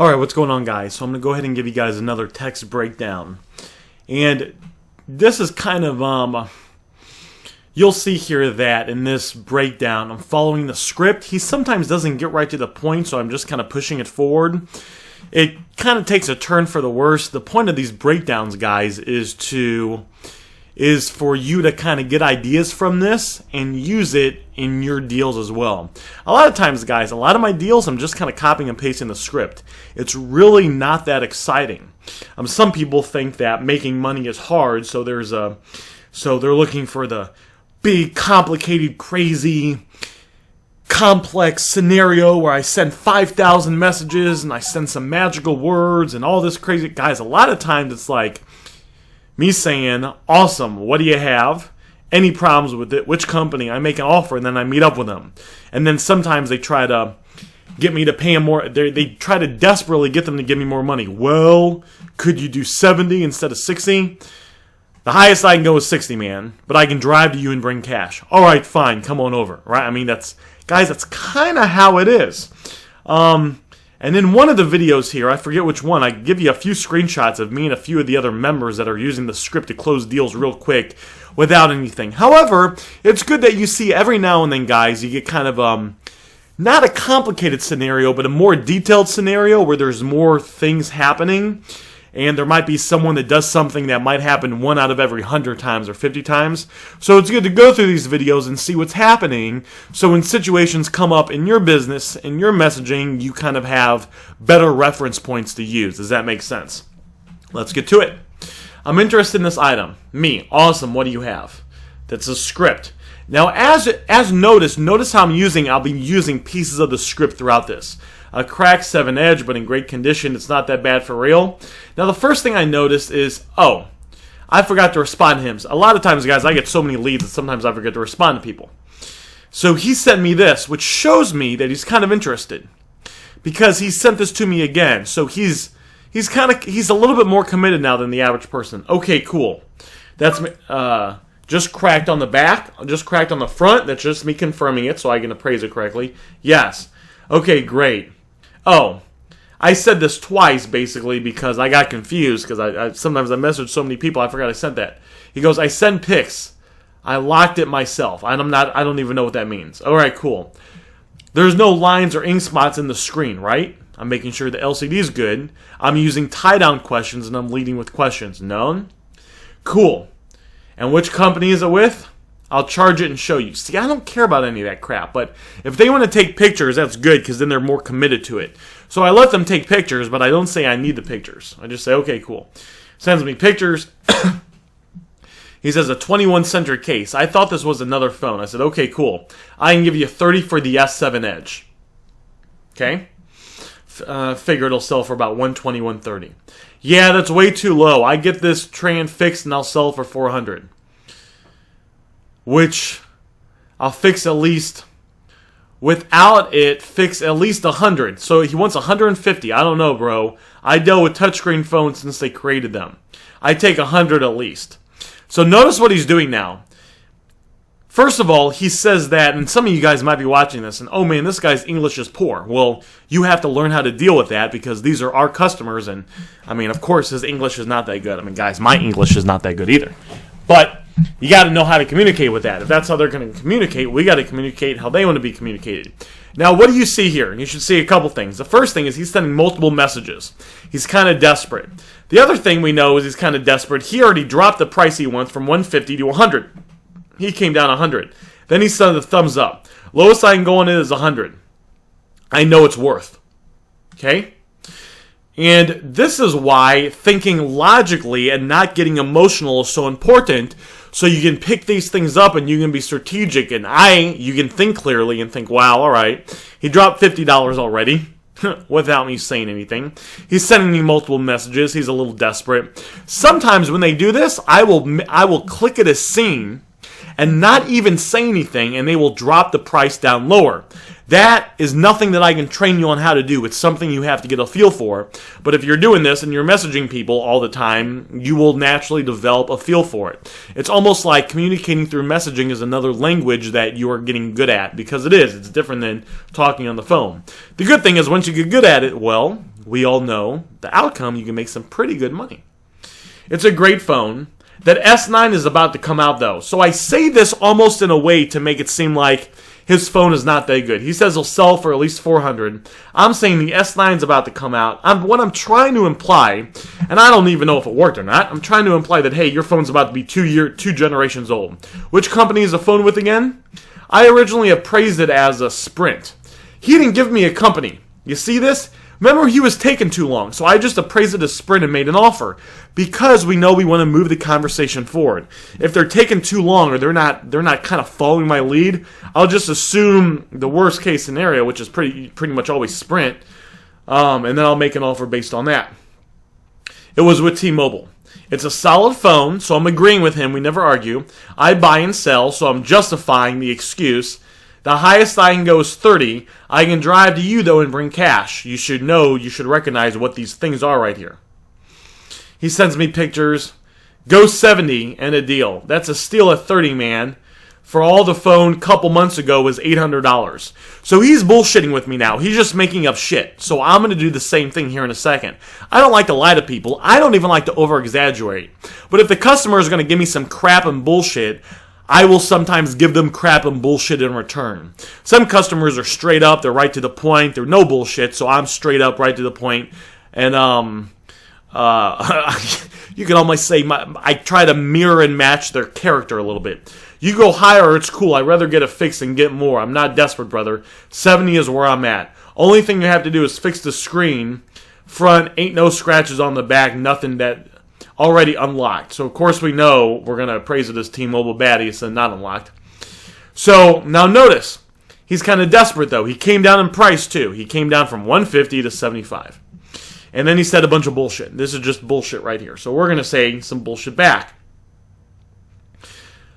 Alright, what's going on, guys? So I'm going to go ahead and give you guys another text breakdown. And this is kind of, you'll see here that in this breakdown, I'm following the script. He sometimes doesn't get right to the point, so I'm just kind of pushing it forward. It kind of takes a turn for the worse. The point of these breakdowns, guys, is for you to kind of get ideas from this and use it in your deals as well. A lot of times, guys, a lot of my deals, I'm just kind of copying and pasting the script. It's really not that exciting. Some people think that making money is hard, so they're looking for the big, complicated, crazy, complex scenario where I send 5,000 messages and I send some magical words and all this crazy. Guys, a lot of times it's like me saying, awesome, what do you have? Any problems with it? Which company? I make an offer and then I meet up with them. And then sometimes they try to get me to pay them more. They try to desperately get them to give me more money. Well, could you do 70 instead of 60? The highest I can go is 60, man. But I can drive to you and bring cash. All right, fine, come on over. Right? I mean, that's kind of how it is. And in one of the videos here, I forget which one, I give you a few screenshots of me and a few of the other members that are using the script to close deals real quick without anything. However, it's good that you see every now and then, guys, you get kind of, not a complicated scenario, but a more detailed scenario where there's more things happening. And there might be someone that does something that might happen 1 out of every 100 times or 50 times. So it's good to go through these videos and see what's happening. So when situations come up in your business, in your messaging, you kind of have better reference points to use. Does that make sense? Let's get to it. I'm interested in this item. Me. Awesome. What do you have? That's a script. Now, as notice how I'll be using pieces of the script throughout this. A cracked 7 edge, but in great condition. It's not that bad for real. Now, the first thing I noticed is, I forgot to respond to him. A lot of times, guys, I get so many leads that sometimes I forget to respond to people. So he sent me this, which shows me that he's kind of interested, because he sent this to me again. So he's a little bit more committed now than the average person. Okay, cool. That's just cracked on the back, just cracked on the front. That's just me confirming it, so I can appraise it correctly. Yes. Okay, great. Oh, I said this twice, basically, because I got confused, because sometimes I message so many people, I forgot I sent that. He goes, I send pics. I locked it myself. I don't even know what that means. All right, cool. There's no lines or ink spots in the screen, right? I'm making sure the LCD is good. I'm using tie-down questions, and I'm leading with questions. Known? Cool. And which company is it with? I'll charge it and show you. See, I don't care about any of that crap, but if they want to take pictures, that's good, because then they're more committed to it. So I let them take pictures, but I don't say I need the pictures. I just say, okay, cool. Sends me pictures. He says a 21-center case. I thought this was another phone. I said, okay, cool. I can give you 30 for the S7 Edge. Okay? Figure it'll sell for about 120, 130. Yeah, that's way too low. I get this tray fixed and I'll sell for 400. Which I'll fix at least, without it, fix at least 100. So he wants 150. I don't know, bro. I dealt with touchscreen phones since they created them. I take 100 at least. So notice what he's doing now. First of all, he says that, and some of you guys might be watching this, and oh man, this guy's English is poor. Well, you have to learn how to deal with that, because these are our customers, and I mean, of course, his English is not that good. I mean, guys, my English is not that good either. But you got to know how to communicate with that. If that's how they're going to communicate, we got to communicate how they want to be communicated. Now, what do you see here? You should see a couple things. The first thing is he's sending multiple messages. He's kind of desperate. The other thing we know is he's kind of desperate. He already dropped the price he wants from 150 to 100. He came down 100. Then he sent a thumbs up. Lowest I can go on it is 100. I know it's worth. Okay? And this is why thinking logically and not getting emotional is so important, so you can pick these things up and you can be strategic, and you can think clearly and think, wow, all right, he dropped $50 already without me saying anything. He's sending me multiple messages. He's a little desperate. Sometimes when they do this, I will click at a scene and not even say anything, and they will drop the price down lower. That is nothing that I can train you on how to do. It's something you have to get a feel for. But if you're doing this and you're messaging people all the time, you will naturally develop a feel for it. It's almost like communicating through messaging is another language that you are getting good at, because it is. It's different than talking on the phone. The good thing is once you get good at it, well, we all know the outcome. You can make some pretty good money. It's a great phone. That S9 is about to come out, though. So I say this almost in a way to make it seem like his phone is not that good. He says he'll sell for at least $400. I'm saying the S9 is about to come out. What I'm trying to imply, and I don't even know if it worked or not, I'm trying to imply that, hey, your phone's about to be 2 generations old. Which company is the phone with again? I originally appraised it as a Sprint. He didn't give me a company. You see this? Remember, he was taking too long, so I just appraised it as Sprint and made an offer because we know we want to move the conversation forward. If they're taking too long or they're not kind of following my lead, I'll just assume the worst case scenario, which is pretty much always Sprint, and then I'll make an offer based on that. It was with T-Mobile. It's a solid phone, so I'm agreeing with him. We never argue. I buy and sell, so I'm justifying the excuse. The highest I can go is 30. I can drive to you, though, and bring cash. You should recognize what these things are right here. He sends me pictures. Go 70 and a deal. That's a steal at 30, man. For all the phone a couple months ago was $800. So he's bullshitting with me now. He's just making up shit. So I'm going to do the same thing here in a second. I don't like to lie to people. I don't even like to over-exaggerate. But if the customer is going to give me some crap and bullshit, I will sometimes give them crap and bullshit in return. Some customers are straight up, they're right to the point, they're no bullshit, so I'm straight up, right to the point. And you can almost say I try to mirror and match their character a little bit. You go higher, it's cool. I'd rather get a fix and get more. I'm not desperate, brother. 70 is where I'm at. Only thing you have to do is fix the screen. Front, ain't no scratches on the back, nothing that already unlocked. So, of course, we know we're going to appraise it as T-Mobile baddie, so not unlocked. So, now notice, he's kind of desperate, though. He came down in price, too. He came down from $150 to $75. And then he said a bunch of bullshit. This is just bullshit right here. So, we're going to say some bullshit back.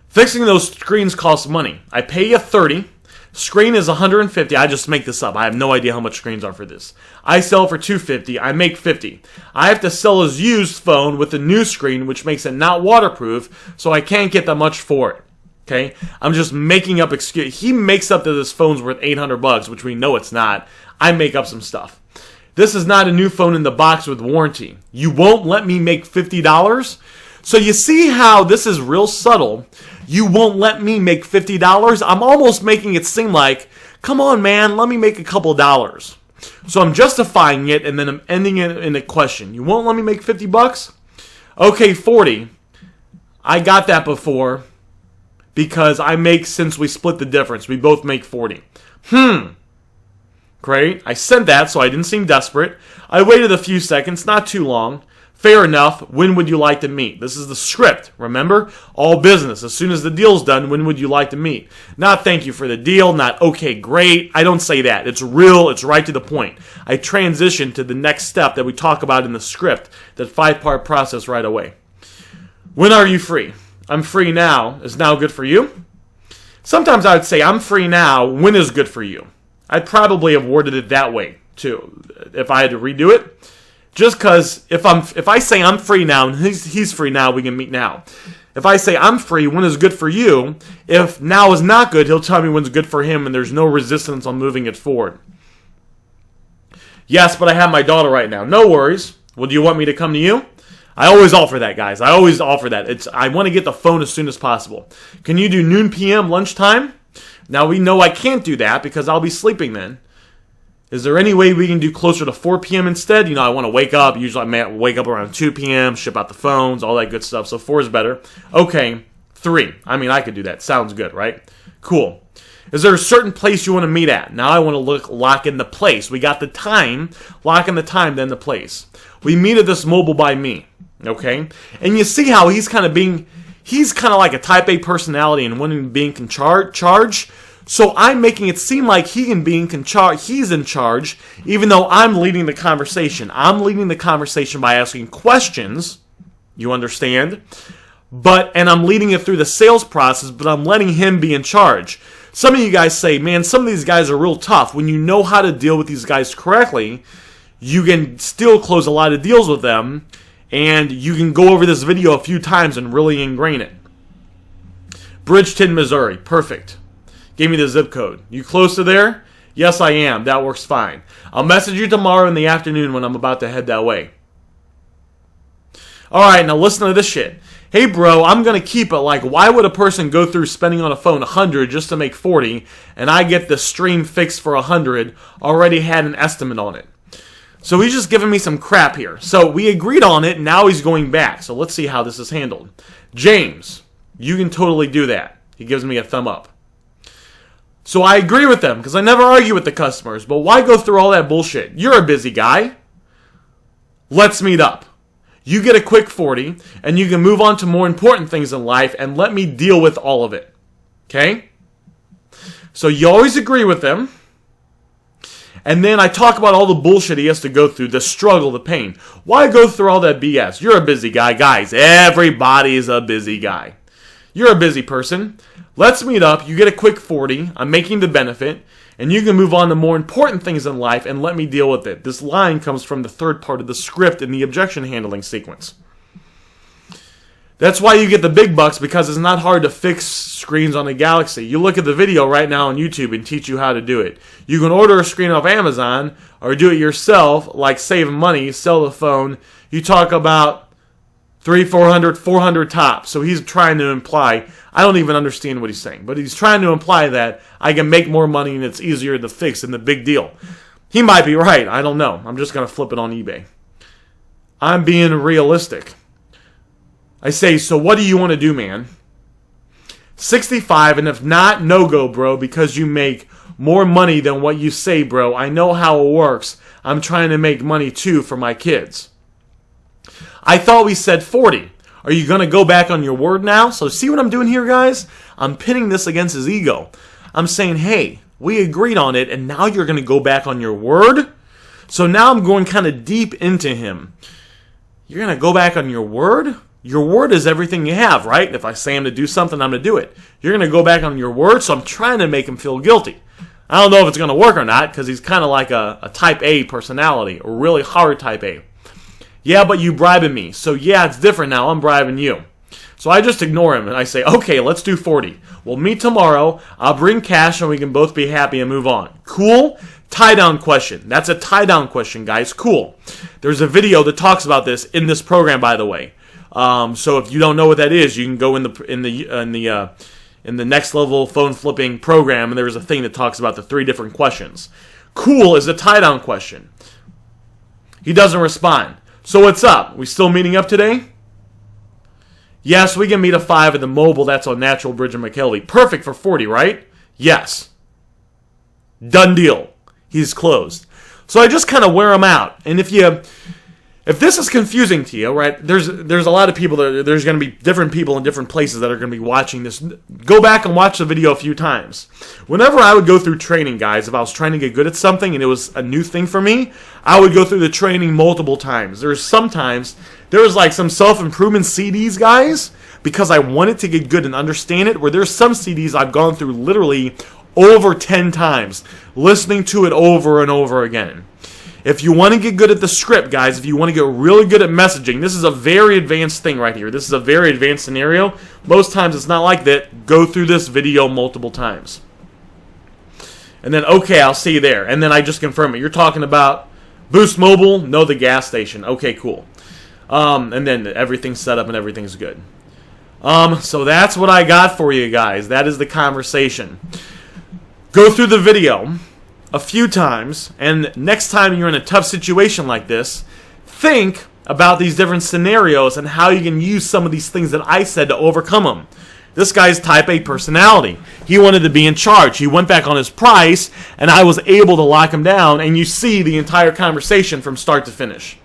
Fixing those screens costs money. I pay you $30. Screen is $150. I just make this up. I have no idea how much screens are for this. I sell for $250. I make $50. I have to sell his used phone with a new screen, which makes it not waterproof, so I can't get that much for it. Okay? I'm just making up excuse. He makes up that this phone's worth $800, which we know it's not. I make up some stuff. This is not a new phone in the box with warranty. You won't let me make $50? So you see how this is real subtle. You won't let me make $50? I'm almost making it seem like, come on, man, let me make a couple dollars. So I'm justifying it, and then I'm ending it in a question. You won't let me make $50? Okay, 40. I got that before because I make, since we split the difference, we both make 40. Great. I sent that, so I didn't seem desperate. I waited a few seconds, not too long. Fair enough. When would you like to meet? This is the script. Remember? All business. As soon as the deal's done, when would you like to meet? Not thank you for the deal. Not okay, great. I don't say that. It's real. It's right to the point. I transition to the next step that we talk about in the script, that 5-part process right away. When are you free? I'm free now. Is now good for you? Sometimes I would say I'm free now. When is good for you? I'd probably have worded it that way, too, if I had to redo it. Just because if I say I'm free now and he's free now, we can meet now. If I say I'm free, when is good for you? If now is not good, he'll tell me when's good for him, and there's no resistance on moving it forward. Yes, but I have my daughter right now. No worries. Well, do you want me to come to you? I always offer that, guys. I always offer that. I want to get the phone as soon as possible. Can you do noon p.m. lunchtime? Now we know I can't do that because I'll be sleeping then. Is there any way we can do closer to 4 p.m. instead? You know, I want to wake up. Usually I wake up around 2 p.m., ship out the phones, all that good stuff. So 4 is better. Okay, 3. I mean, I could do that. Sounds good, right? Cool. Is there a certain place you want to meet at? Now I want to lock in the place. We got the time. Lock in the time, then the place. We meet at this Mobile by Me. Okay? And you see how he's kind of like a type A personality and wanting to be in charge. So I'm making it seem like he's in charge, even though I'm leading the conversation. I'm leading the conversation by asking questions, you understand? And I'm leading it through the sales process, but I'm letting him be in charge. Some of you guys say, man, some of these guys are real tough. When you know how to deal with these guys correctly, you can still close a lot of deals with them, and you can go over this video a few times and really ingrain it. Bridgeton, Missouri. Perfect. Gave me the zip code. You close to there? Yes, I am. That works fine. I'll message you tomorrow in the afternoon when I'm about to head that way. Alright, now listen to this shit. Hey bro, I'm going to keep it like, why would a person go through spending on a phone 100 just to make 40, and I get the stream fixed for 100, already had an estimate on it. So he's just giving me some crap here. So we agreed on it, and now he's going back. So let's see how this is handled. James, you can totally do that. He gives me a thumb up. So I agree with them, because I never argue with the customers, but why go through all that bullshit? You're a busy guy. Let's meet up. You get a quick 40, and you can move on to more important things in life, and let me deal with all of it. Okay? So you always agree with them, and then I talk about all the bullshit he has to go through, the struggle, the pain. Why go through all that BS? You're a busy guy. Guys, everybody's a busy guy. You're a busy person. Let's meet up. You get a quick 40. I'm making the benefit. And you can move on to more important things in life and let me deal with it. This line comes from the third part of the script in the objection handling sequence. That's why you get the big bucks, because it's not hard to fix screens on a Galaxy. You look at the video right now on YouTube and teach you how to do it. You can order a screen off Amazon or do it yourself, like save money, sell the phone. You talk about 300, 400, 400 tops. So he's trying to imply, I don't even understand what he's saying, but he's trying to imply that I can make more money and it's easier to fix and the big deal. He might be right. I don't know. I'm just going to flip it on eBay. I'm being realistic. I say, so what do you want to do, man? 65, and if not, no go, bro, because you make more money than what you say, bro. I know how it works. I'm trying to make money too for my kids. I thought we said 40. Are you going to go back on your word now? So see what I'm doing here, guys? I'm pitting this against his ego. I'm saying, hey, we agreed on it, and now you're going to go back on your word? So now I'm going kind of deep into him. You're going to go back on your word? Your word is everything you have, right? If I say I'm to do something, I'm going to do it. You're going to go back on your word, so I'm trying to make him feel guilty. I don't know if it's going to work or not, because he's kind of like a type A personality, a really hard type A. Yeah, but you bribing me. So yeah, it's different now. I'm bribing you. So I just ignore him and I say, okay, let's do 40. We'll meet tomorrow. I'll bring cash and we can both be happy and move on. Cool? Tie-down question. That's a tie-down question, guys. Cool. There's a video that talks about this in this program, by the way. So if you don't know what that is, you can go in the next level phone flipping program, and there's a thing that talks about the 3 different questions. Cool is a tie-down question. He doesn't respond. So what's up? We still meeting up today? Yes, we can meet at 5 at the mobile. That's on Natural Bridge and McKelvey. Perfect for 40, right? Yes. Done deal. He's closed. So I just kind of wear him out. And if this is confusing to you, right, there's a lot of people, there's going to be different people in different places that are going to be watching this. Go back and watch the video a few times. Whenever I would go through training, guys, if I was trying to get good at something and it was a new thing for me, I would go through the training multiple times. There was like some self-improvement CDs, guys, because I wanted to get good and understand it, where there's some CDs I've gone through literally over 10 times, listening to it over and over again. If you want to get good at the script, guys, if you want to get really good at messaging, this is a very advanced thing right here. This is a very advanced scenario. Most times it's not like that. Go through this video multiple times. And then, okay, I'll see you there. And then I just confirm it. You're talking about Boost Mobile, no, the gas station. Okay, cool. And then everything's set up and everything's good. So that's what I got for you guys. That is the conversation. Go through the video a few times, and next time you're in a tough situation like this, think about these different scenarios and how you can use some of these things that I said to overcome them. This guy's type A personality. He wanted to be in charge. He went back on his price, and I was able to lock him down, and you see the entire conversation from start to finish.